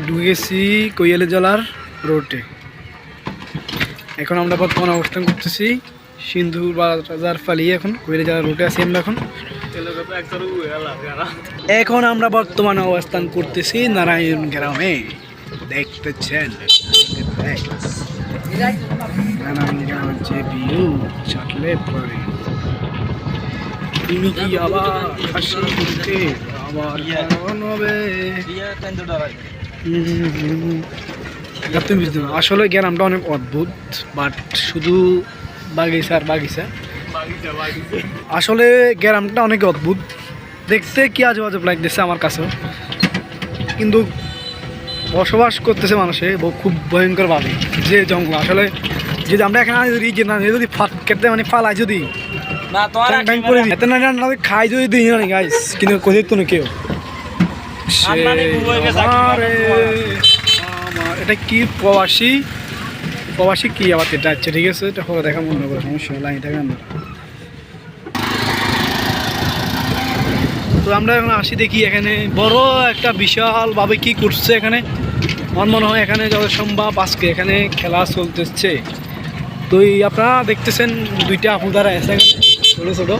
ঢুকেছি কোয়েলে জলার রোডে। এখন আমরা বর্তমানে অবস্থান করতেছি সিন্ধু বাজার ফালিয়ে। এখন কোয়েলে জলার রোডে আছি আমরা। এখন আমরা বর্তমানে অবস্থান করতেছি নারায়ণ গ্রামে। দেখতেছেন নারায়ণ গ্রামের যে ভিউ চাটলে পরে তুমি কি আবার হাসি করতে আবার হবে। আসলে গ্রামটা অনেক অদ্ভুত, বাট শুধু বাগিচা আর বাগিচা। আসলে গ্রামটা অনেক অদ্ভুত, দেখতে কি আজব আজব লাগতেছে আমার কাছেও, কিন্তু বসবাস করতেছে মানুষে খুব ভয়ঙ্কর ভাবে। যে জঙ্গল আসলে যদি আমরা এখানে যদি ফাট কেটে মানে ফালাই যদি খাই যদি দিই না গাইস, কিন্তু কোথায় তো কেউ এটা কি প্রবাসী প্রবাসী কি আবার এটা আছে। ঠিক আছে, এটা পরে দেখা মনে করে সমস্যা হলো এটা কেন। তো আমরা এখন আসি দেখি এখানে বড় একটা বিশাল ভাবে কি করছে এখানে। আমার মনে হয় এখানে যত সম্ভব আজকে এখানে খেলা চলতেছে। তো আপনারা দেখতেছেন দুইটা আপু দ্বারা এসে ছোটো ছোটো,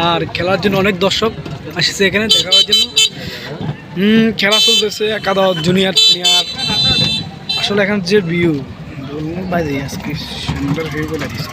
আর খেলার জন্য অনেক দর্শক আসছে এখানে দেখার জন্য। খেলা চলতেছে একাদশ জুনিয়র সিনিয়র। আসলে এখানে যে ভিউ বাজে আজকে সুন্দর ভিউ করে দিচ্ছে।